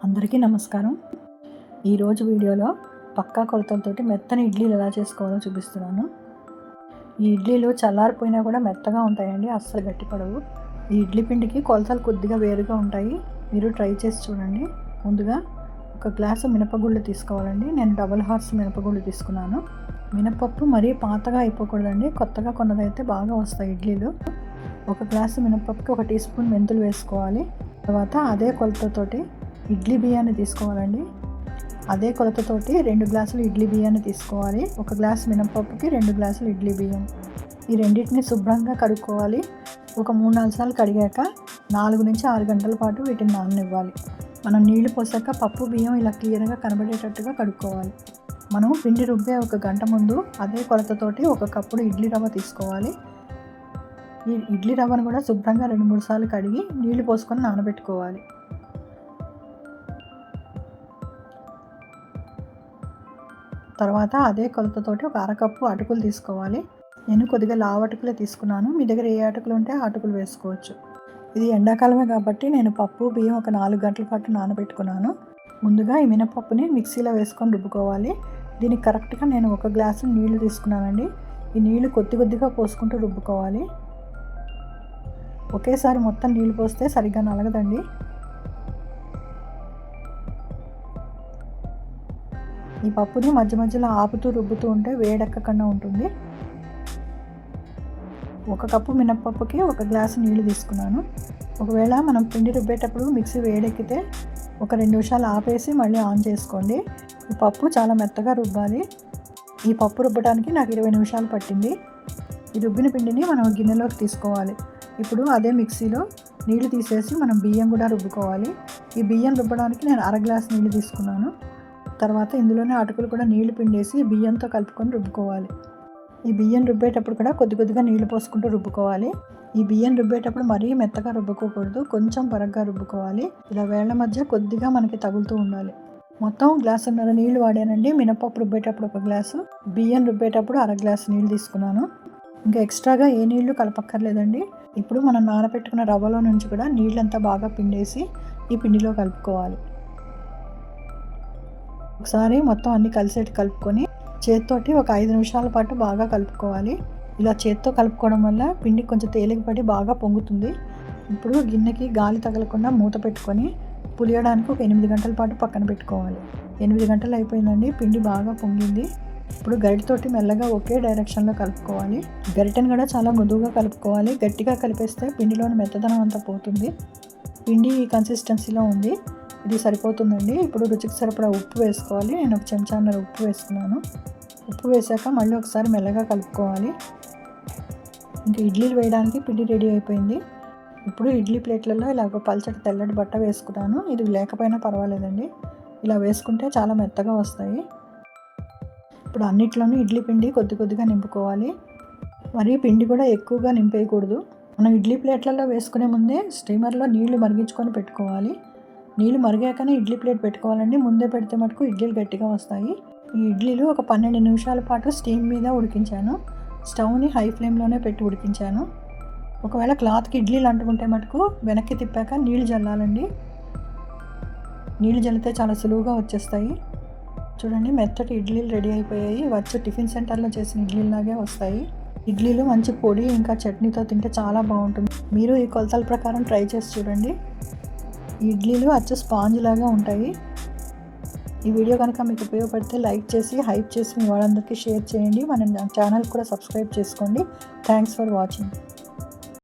అందరికీ నమస్కారం. ఈరోజు వీడియోలో పక్కా కొలతలతోటి మెత్తని ఇడ్లీలు ఎలా చేసుకోవాలో చూపిస్తున్నాను. ఈ ఇడ్లీలు చల్లారిపోయినా కూడా మెత్తగా ఉంటాయండి, అస్సలు గట్టిపడవు. ఈ ఇడ్లీ పిండికి కొలతలు కొద్దిగా వేరుగా ఉంటాయి, మీరు ట్రై చేసి చూడండి. ముందుగా ఒక గ్లాసు మినపగుళ్ళు తీసుకోవాలండి. నేను డబుల్ హార్స్ మినపగుళ్ళు తీసుకున్నాను. మినపప్పు మరీ పాతగా అయిపోకూడదండి, కొత్తగా కొన్నదైతే బాగా వస్తాయి ఇడ్లీలు. ఒక గ్లాసు మినపప్పుకి 1 టీ స్పూన్ మెంతులు వేసుకోవాలి. తర్వాత అదే కొలతతోటి ఇడ్లీ బియ్యాన్ని తీసుకోవాలండి. అదే కొలతతోటి 2 గ్లాసులు ఇడ్లీ బియ్యాన్ని తీసుకోవాలి. 1 గ్లాసు మినపప్పుకి 2 గ్లాసులు ఇడ్లీ బియ్యం. ఈ రెండింటిని శుభ్రంగా కడుక్కోవాలి. ఒక 3-4 సార్లు కడిగాక 4 నుంచి 6 గంటల పాటు వీటిని నాననివ్వాలి. మనం నీళ్లు పోసాక పప్పు బియ్యం ఇలా క్లియర్గా కనబడేటట్టుగా కడుక్కోవాలి. మనం పిండి రుబ్బే 1 గంట ముందు అదే కొలతతోటి 1 కప్పుడు ఇడ్లీ రవ్వ తీసుకోవాలి. ఈ ఇడ్లీ రవ్వను కూడా శుభ్రంగా 2-3 సార్లు కడిగి నీళ్లు పోసుకొని నానబెట్టుకోవాలి. తర్వాత అదే కొలతతోటి 1 అరకప్పు అటుకులు తీసుకోవాలి. నేను కొద్దిగా లావు అటుకులే తీసుకున్నాను, మీ దగ్గర ఏ అటుకులు ఉంటే ఆ అటుకులు వేసుకోవచ్చు. ఇది ఎండాకాలమే కాబట్టి నేను పప్పు బియ్యం ఒక 4 గంటల పాటు నానబెట్టుకున్నాను. ముందుగా ఈ మినపప్పుని మిక్సీలో వేసుకొని రుబ్బుకోవాలి. దీనికి కరెక్ట్గా నేను 1 గ్లాసు నీళ్లు తీసుకున్నానండి. ఈ నీళ్లు కొద్దిగా పోసుకుంటూ రుబ్బుకోవాలి. ఒకేసారి మొత్తం నీళ్ళు పోస్తే సరిగ్గా నలగదండి. ఈ పప్పుని మధ్య మధ్యలో ఆపుతూ రుబ్బుతూ ఉంటే వేడెక్కకుండా ఉంటుంది. 1 కప్పు మినపప్పుకి 1 గ్లాసు నీళ్లు తీసుకున్నాను. ఒకవేళ మనం పిండి రుబ్బేటప్పుడు మిక్సీ వేడెక్కితే ఒక 2 నిమిషాలు ఆపేసి మళ్ళీ ఆన్ చేసుకోండి. ఈ పప్పు చాలా మెత్తగా రుబ్బాలి. ఈ పప్పు రుబ్బడానికి నాకు 20 నిమిషాలు పట్టింది. ఈ రుబ్బిన పిండిని మనం గిన్నెలోకి తీసుకోవాలి. ఇప్పుడు అదే మిక్సీలో నీళ్లు తీసేసి మనం బియ్యం కూడా రుబ్బుకోవాలి. ఈ బియ్యం రుబ్బడానికి నేను 1/2 గ్లాసు నీళ్లు తీసుకున్నాను. తర్వాత ఇందులోనే అటుకులు కూడా నీళ్లు పిండేసి బియ్యంతో కలుపుకొని రుబ్బుకోవాలి. ఈ బియ్యం రుబ్బేటప్పుడు కూడా కొద్దిగా నీళ్లు పోసుకుంటూ రుబ్బుకోవాలి. ఈ బియ్యం రుబ్బేటప్పుడు మరీ మెత్తగా రుబ్బుకోకూడదు, కొంచెం బరగ్గా రుబ్బుకోవాలి. ఇలా వేళ్ల మధ్య కొద్దిగా మనకి తగులుతూ ఉండాలి. మొత్తం 1.5 గ్లాసున్నర నీళ్లు వాడానండి. మినపప్పు రుబ్బేటప్పుడు 1 గ్లాసు, బియ్యం రుబ్బేటప్పుడు 1/2 గ్లాసు నీళ్లు తీసుకున్నాను. ఇంకా ఎక్స్ట్రాగా ఏ నీళ్లు కలపక్కర్లేదండి. ఇప్పుడు మనం నానబెట్టుకున్న రవ్వలో నుంచి కూడా నీళ్ళంతా బాగా పిండేసి ఈ పిండిలో కలుపుకోవాలి. ఒకసారి మొత్తం అన్ని కలిసేట్టు కలుపుకొని చేత్తోటి ఒక 5 నిమిషాల పాటు బాగా కలుపుకోవాలి. ఇలా చేత్తో కలుపుకోవడం వల్ల పిండి కొంచెం తేలికపడి బాగా పొంగుతుంది. ఇప్పుడు గిన్నెకి గాలి తగలకుండా మూత పెట్టుకొని పులియడానికి ఒక 8 గంటల పాటు పక్కన పెట్టుకోవాలి. 8 గంటలు అయిపోయిందండి, పిండి బాగా పొంగింది. ఇప్పుడు గరిటెతోటి మెల్లగా ఒకే డైరెక్షన్లో కలుపుకోవాలి. గరిటెను కూడా చాలా మృదువుగా కలుపుకోవాలి. గట్టిగా కలిపేస్తే పిండిలోని మెత్తదనం అంతా పోతుంది. పిండి ఈ కన్సిస్టెన్సీలో ఉంది, ఇది సరిపోతుందండి. ఇప్పుడు రుచికి సరిపడా ఉప్పు వేసుకోవాలి. నేను 1 చెంచాన్నర ఉప్పు వేసుకున్నాను. ఉప్పు వేసాక మళ్ళీ ఒకసారి మెల్లగా కలుపుకోవాలి. ఇంకా ఇడ్లీలు వేయడానికి పిండి రెడీ అయిపోయింది. ఇప్పుడు ఇడ్లీ ప్లేట్లలో ఇలా ఒక పల్చటి తెల్లటి బట్ట వేసుకున్నాను. ఇది లేకపోయినా పర్వాలేదండి, ఇలా వేసుకుంటే చాలా మెత్తగా వస్తాయి. ఇప్పుడు అన్నిట్లోనూ ఇడ్లీ పిండి కొద్దిగా నింపుకోవాలి. మరి పిండి కూడా ఎక్కువగా నింపేయకూడదు. మనం ఇడ్లీ ప్లేట్లలో వేసుకునే ముందే స్టీమర్లో నీళ్లు మరిగించుకొని పెట్టుకోవాలి. నీళ్లు మరిగాకనే ఇడ్లీ ప్లేట్ పెట్టుకోవాలండి. ముందే పెడితే మటుకు ఇడ్లీలు గట్టిగా వస్తాయి. ఈ ఇడ్లీలు ఒక 12 నిమిషాల పాటు స్టీమ్ మీద ఉడికించాను. స్టవ్ని హై ఫ్లేమ్లోనే పెట్టి ఉడికించాను. ఒకవేళ క్లాత్కి ఇడ్లీలు అంటుకుంటే మటుకు వెనక్కి తిప్పాక నీళ్లు జల్లాలండి. నీళ్లు జల్లితే చాలా సులువుగా వచ్చేస్తాయి. చూడండి, మెత్తటి ఇడ్లీలు రెడీ అయిపోయాయి. వచ్చి టిఫిన్ సెంటర్లో చేసిన ఇడ్లీలాగే వస్తాయి. ఇడ్లీలు మంచి పొడి ఇంకా చట్నీతో తింటే చాలా బాగుంటుంది. మీరు ఈ కొలతల ప్రకారం ట్రై చేసి చూడండి. ఈ ఇడ్లీలు అచ్చు స్పాంజ్ లాగా ఉంటాయి. ఈ వీడియో కనుక మీకు ఉపయోగపడితే లైక్ చేసి హైప్ చేసి మీ వాళ్ళందరికీ షేర్ చేయండి. మన ఛానల్ కూడా సబ్స్క్రైబ్ చేసుకోండి. Thanks for watching.